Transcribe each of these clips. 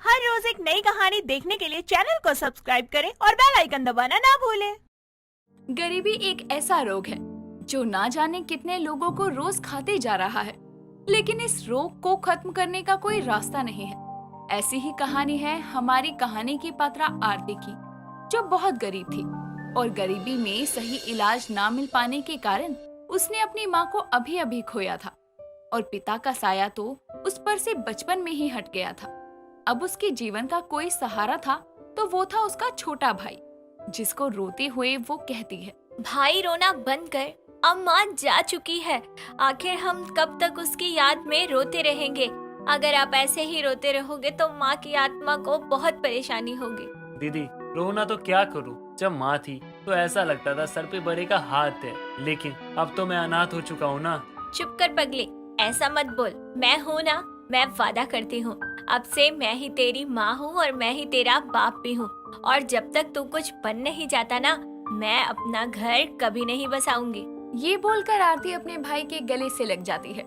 हर रोज एक नई कहानी देखने के लिए चैनल को सब्सक्राइब करें और बेल आइकन दबाना ना भूलें। गरीबी एक ऐसा रोग है जो ना जाने कितने लोगों को रोज खाते जा रहा है, लेकिन इस रोग को खत्म करने का कोई रास्ता नहीं है। ऐसी ही कहानी है हमारी कहानी की पात्रा आरती की, जो बहुत गरीब थी और गरीबी में सही इलाज ना मिल पाने के कारण उसने अपनी माँ को अभी अभी खोया था और पिता का साया तो उस पर से बचपन में ही हट गया था। अब उसके जीवन का कोई सहारा था तो वो था उसका छोटा भाई, जिसको रोते हुए वो कहती है, भाई रोना बंद कर, अब माँ जा चुकी है। आखिर हम कब तक उसकी याद में रोते रहेंगे? अगर आप ऐसे ही रोते रहोगे तो माँ की आत्मा को बहुत परेशानी होगी। दीदी, रोना तो क्या करूं? जब माँ थी तो ऐसा लगता था सर पे बड़े का हाथ है, लेकिन अब तो मैं अनाथ हो चुका हूँ ना। चुप कर पगले, ऐसा मत बोल। मैं हूँ ना, मैं वादा करती हूँ, अब से मैं ही तेरी माँ हूँ और मैं ही तेरा बाप भी हूँ। और जब तक तू कुछ बन नहीं जाता ना, मैं अपना घर कभी नहीं बसाऊंगी। ये बोलकर आरती अपने भाई के गले से लग जाती है।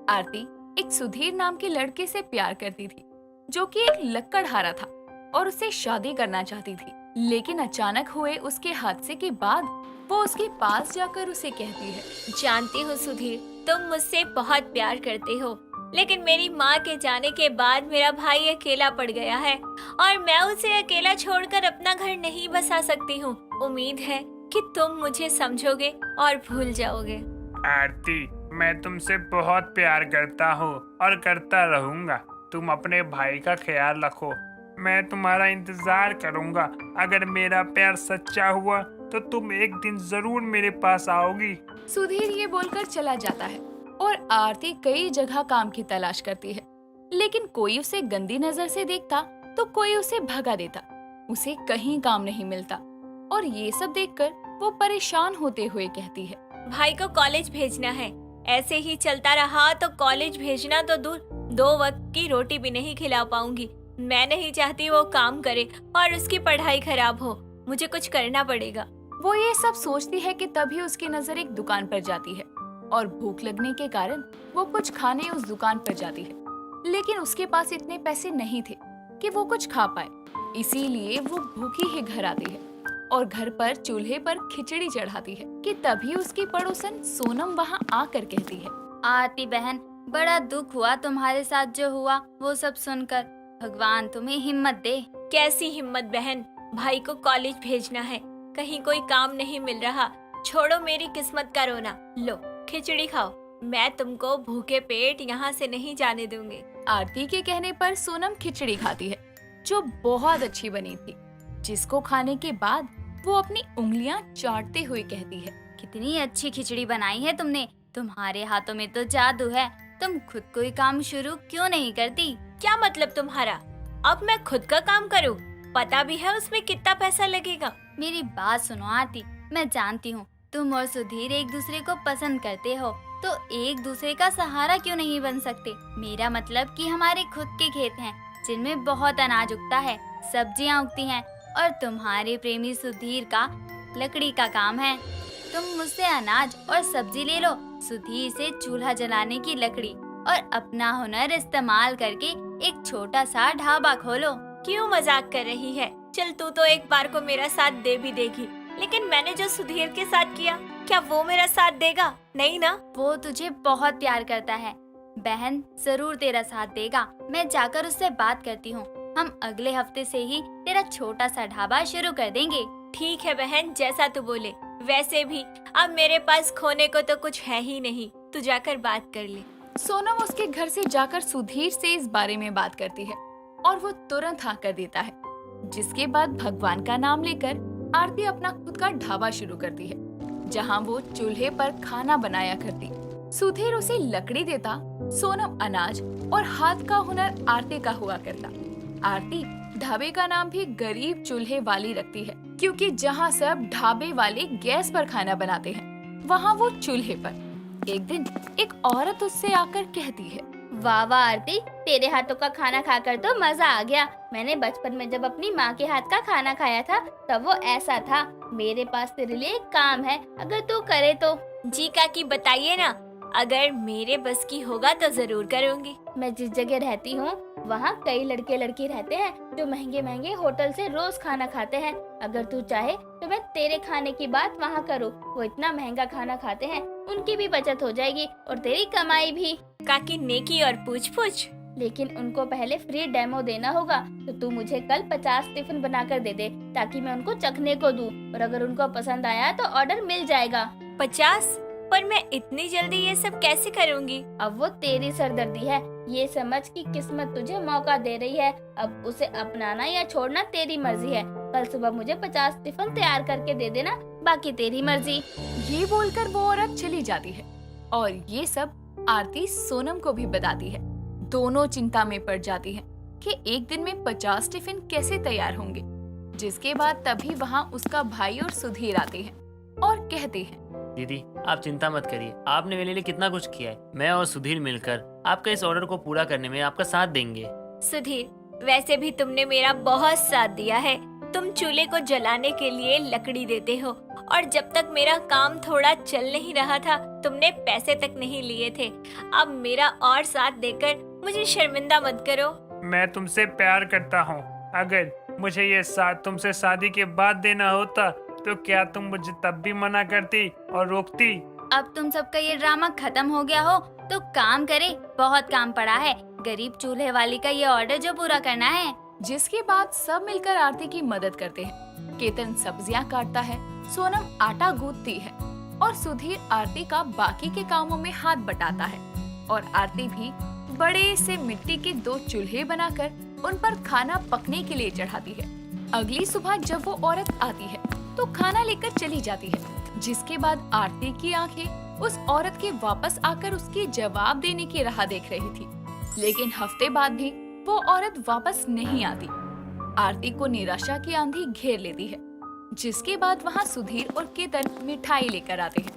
आरती एक सुधीर नाम के लड़के से प्यार करती थी, जो कि एक लक्कड़हारा था और उससे शादी करना चाहती थी। लेकिन अचानक हुए उसके हादसे के बाद वो उसके पास जाकर उसे कहती है, जानती हूँ सुधीर, तुम मुझसे बहुत प्यार करते हो, लेकिन मेरी माँ के जाने के बाद मेरा भाई अकेला पड़ गया है और मैं उसे अकेला छोड़कर अपना घर नहीं बसा सकती हूँ। उम्मीद है कि तुम मुझे समझोगे और भूल जाओगे। आरती, मैं तुमसे बहुत प्यार करता हूँ और करता रहूँगा। तुम अपने भाई का ख्याल रखो, मैं तुम्हारा इंतजार करूँगा। अगर मेरा प्यार सच्चा हुआ तो तुम एक दिन जरूर मेरे पास आओगी। सुधीर ये बोलकर चला जाता है और आरती कई जगह काम की तलाश करती है, लेकिन कोई उसे गंदी नजर से देखता तो कोई उसे भगा देता। उसे कहीं काम नहीं मिलता और ये सब देखकर वो परेशान होते हुए कहती है, भाई को कॉलेज भेजना है। ऐसे ही चलता रहा तो कॉलेज भेजना तो दूर, 2 वक्त की रोटी भी नहीं खिला पाऊंगी। मैं नहीं चाहती वो काम करे और उसकी पढ़ाई खराब हो। मुझे कुछ करना पड़ेगा। वो ये सब सोचती है कि तभी उसकी नजर एक दुकान पर जाती है और भूख लगने के कारण वो कुछ खाने उस दुकान पर जाती है, लेकिन उसके पास इतने पैसे नहीं थे कि वो कुछ खा पाए। इसीलिए वो भूखी ही घर आती है और घर पर चूल्हे पर खिचड़ी चढ़ाती है कि तभी उसकी पड़ोसन सोनम वहाँ आकर कहती है, आरती बहन, बड़ा दुख हुआ तुम्हारे साथ जो हुआ वो सब सुनकर। भगवान तुम्हें हिम्मत दे। कैसी हिम्मत बहन, भाई को कॉलेज भेजना है, कहीं कोई काम नहीं मिल रहा। छोड़ो मेरी किस्मत का रोना, लो खिचड़ी खाओ। मैं तुमको भूखे पेट यहाँ से नहीं जाने दूंगी। आरती के कहने पर सोनम खिचड़ी खाती है, जो बहुत अच्छी बनी थी, जिसको खाने के बाद वो अपनी उंगलियां चाटते हुए कहती है, कितनी अच्छी खिचड़ी बनाई है तुमने। तुम्हारे हाथों में तो जादू है। तुम खुद कोई काम शुरू क्यों नहीं करती? क्या मतलब तुम्हारा? अब मैं खुद का काम करूँ? पता भी है उसमें कितना पैसा लगेगा। मेरी बात सुनो आरती, मैं जानती हूँ तुम और सुधीर एक दूसरे को पसंद करते हो, तो एक दूसरे का सहारा क्यों नहीं बन सकते? मेरा मतलब कि हमारे खुद के खेत हैं, जिनमें बहुत अनाज उगता है, सब्जियाँ उगती हैं, और तुम्हारे प्रेमी सुधीर का लकड़ी का काम है। तुम मुझसे अनाज और सब्जी ले लो, सुधीर से चूल्हा जलाने की लकड़ी, और अपना हुनर इस्तेमाल करके एक छोटा सा ढाबा खोलो। क्यों मजाक कर रही है? चल तू तो एक बार को मेरा साथ दे भी देगी, लेकिन मैंने जो सुधीर के साथ किया, क्या वो मेरा साथ देगा? नहीं ना। वो तुझे बहुत प्यार करता है बहन, जरूर तेरा साथ देगा। मैं जाकर उससे बात करती हूँ। हम अगले हफ्ते से ही तेरा छोटा सा ढाबा शुरू कर देंगे। ठीक है बहन, जैसा तू बोले। वैसे भी अब मेरे पास खोने को तो कुछ है ही नहीं, तू जाकर बात कर ले। सोनम उसके घर से जाकर सुधीर से इस बारे में बात करती है और वो तुरंत हाँ कर देता है, जिसके बाद भगवान का नाम लेकर आरती अपना खुद का ढाबा शुरू करती है, जहाँ वो चूल्हे पर खाना बनाया करती। सुधीर उसे लकड़ी देता, सोनम अनाज और हाथ का हुनर आरती का हुआ करता। आरती ढाबे का नाम भी गरीब चूल्हे वाली रखती है, क्योंकि जहाँ सब ढाबे वाले गैस पर खाना बनाते हैं, वहाँ वो चूल्हे पर। एक दिन एक औरत उससे आकर कहती है, वाह वाह आरती, तेरे हाथों का खाना खाकर तो मजा आ गया। मैंने बचपन में जब अपनी माँ के हाथ का खाना खाया था तब वो ऐसा था। मेरे पास तेरे लिए एक काम है, अगर तू करे तो। जी काकी बताइए ना, अगर मेरे बस की होगा तो जरूर करूँगी। मैं जिस जगह रहती हूँ वहाँ कई लड़के लड़की रहते हैं जो महंगे महंगे होटल से रोज खाना खाते हैं। अगर तू चाहे तो मैं तेरे खाने की बात वहाँ करूँ। वो इतना महंगा खाना खाते हैं, उनकी भी बचत हो जाएगी और तेरी कमाई भी। काकी नेकी और पूछ पूछ। लेकिन उनको पहले फ्री डेमो देना होगा, तो तू मुझे कल 50 टिफिन बनाकर दे दे ताकि मैं उनको चखने को दूं, और अगर उनको पसंद आया तो ऑर्डर मिल जाएगा। 50? पर मैं इतनी जल्दी ये सब कैसे करूँगी? अब वो तेरी सरदर्दी है, ये समझ कि किस्मत तुझे मौका दे रही है। अब उसे अपनाना या छोड़ना तेरी मर्जी है। कल सुबह मुझे 50 टिफिन तैयार करके दे देना, बाकी तेरी मर्जी। ये बोलकर वो औरत चली जाती है और ये सब आरती सोनम को भी बताती है। दोनों चिंता में पड़ जाती है कि एक दिन में 50 टिफिन कैसे तैयार होंगे। जिसके बाद तभी वहाँ उसका भाई और सुधीर आते हैं और कहते हैं, दीदी आप चिंता मत करिए, आपने मेरे लिए कितना कुछ किया है। मैं और सुधीर मिलकर आपका इस ऑर्डर को पूरा करने में आपका साथ देंगे। सुधीर, वैसे भी तुमने मेरा बहुत साथ दिया है। तुम चूल्हे को जलाने के लिए लकड़ी देते हो, और जब तक मेरा काम थोड़ा चल नहीं रहा था तुमने पैसे तक नहीं लिए थे। अब मेरा और साथ देकर मुझे शर्मिंदा मत करो। मैं तुमसे प्यार करता हूँ। अगर मुझे ये साथ तुमसे शादी के बाद देना होता तो क्या तुम मुझे तब भी मना करती और रोकती? अब तुम सबका ये ड्रामा खत्म हो गया हो तो काम करे, बहुत काम पड़ा है। गरीब चूल्हे वाली का ये ऑर्डर जो पूरा करना है। जिसके बाद सब मिलकर आरती की मदद करते हैं। केतन सब्जियां काटता है, सोनम आटा गूंथती है और सुधीर आरती का बाकी के कामों में हाथ बटाता है। और आरती भी बड़े से मिट्टी के 2 चूल्हे बनाकर उन पर खाना पकने के लिए चढ़ाती है। अगली सुबह जब वो औरत आती है तो खाना लेकर चली जाती है। जिसके बाद आरती की आंखें उस औरत के वापस आकर उसके जवाब देने की राह देख रही थी। लेकिन हफ्ते बाद भी वो औरत वापस नहीं आती। आरती को निराशा की आंधी घेर लेती है। जिसके बाद वहाँ सुधीर और केतन मिठाई लेकर आते हैं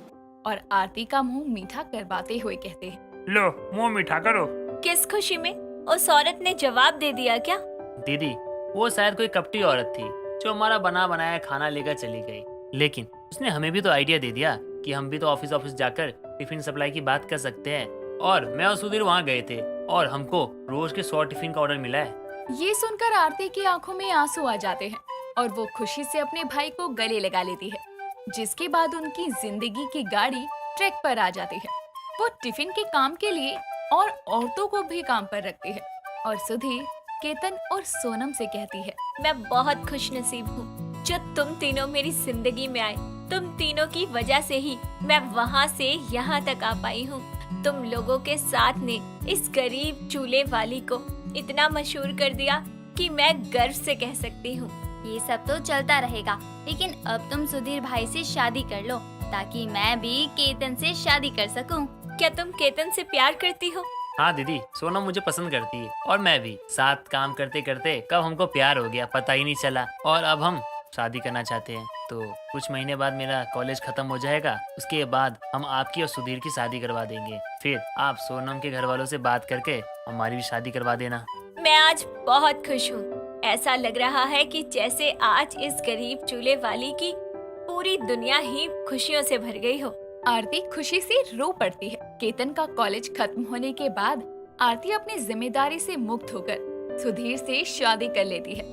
और आरती का मुंह मीठा करवाते हुए कहते हैं, लो मुंह मीठा करो। किस खुशी में? उस औरत ने जवाब दे दिया क्या? दीदी वो शायद कोई कपटी औरत थी जो हमारा बना बनाया खाना लेकर चली गई। लेकिन उसने हमें भी तो आइडिया दे दिया कि हम भी तो ऑफिस जाकर टिफिन सप्लाई की बात कर सकते हैं। और मैं और सुधीर वहाँ गए थे और हमको रोज के 100 टिफिन का ऑर्डर मिला है। ये सुनकर आरती की आंखों में आंसू आ जाते हैं और वो खुशी से अपने भाई को गले लगा लेती है। जिसके बाद उनकी जिंदगी की गाड़ी ट्रैक पर आ जाती है। वो टिफिन के काम के लिए और औरतों को भी काम पर रखती है और सुधीर, केतन और सोनम से कहती है, मैं बहुत खुशनसीब हूँ जो तुम तीनों मेरी जिंदगी में आए। तुम तीनों की वजह से ही मैं वहाँ से यहाँ तक आ पाई हूँ। तुम लोगों के साथ ने इस गरीब चूल्हे वाली को इतना मशहूर कर दिया कि मैं गर्व से कह सकती हूँ। ये सब तो चलता रहेगा, लेकिन अब तुम सुधीर भाई से शादी कर लो ताकि मैं भी केतन से शादी कर सकूं। क्या तुम केतन से प्यार करती हो? हाँ दीदी, सोनम मुझे पसंद करती है और मैं भी। साथ काम करते करते कब हमको प्यार हो गया पता ही नहीं चला, और अब हम शादी करना चाहते हैं। तो कुछ महीने बाद मेरा कॉलेज खत्म हो जाएगा, उसके बाद हम आपकी और सुधीर की शादी करवा देंगे। फिर आप सोनम के घर वालों से बात करके हमारी भी शादी करवा देना। मैं आज बहुत खुश हूँ। ऐसा लग रहा है कि जैसे आज इस गरीब चूल्हे वाली की पूरी दुनिया ही खुशियों से भर गई हो। आरती खुशी से रो पड़ती है। केतन का कॉलेज खत्म होने के बाद आरती अपनी जिम्मेदारी से मुक्त होकर सुधीर से शादी कर लेती है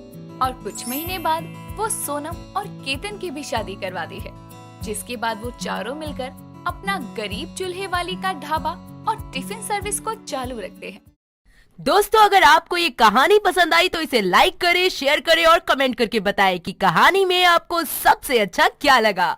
और कुछ महीने बाद वो सोनम और केतन की भी शादी करवाती है। जिसके बाद वो चारों मिलकर अपना गरीब चूल्हे वाली का ढाबा और टिफिन सर्विस को चालू रखते हैं। दोस्तों, अगर आपको ये कहानी पसंद आई तो इसे लाइक करें, शेयर करें और कमेंट करके बताएं कि कहानी में आपको सबसे अच्छा क्या लगा।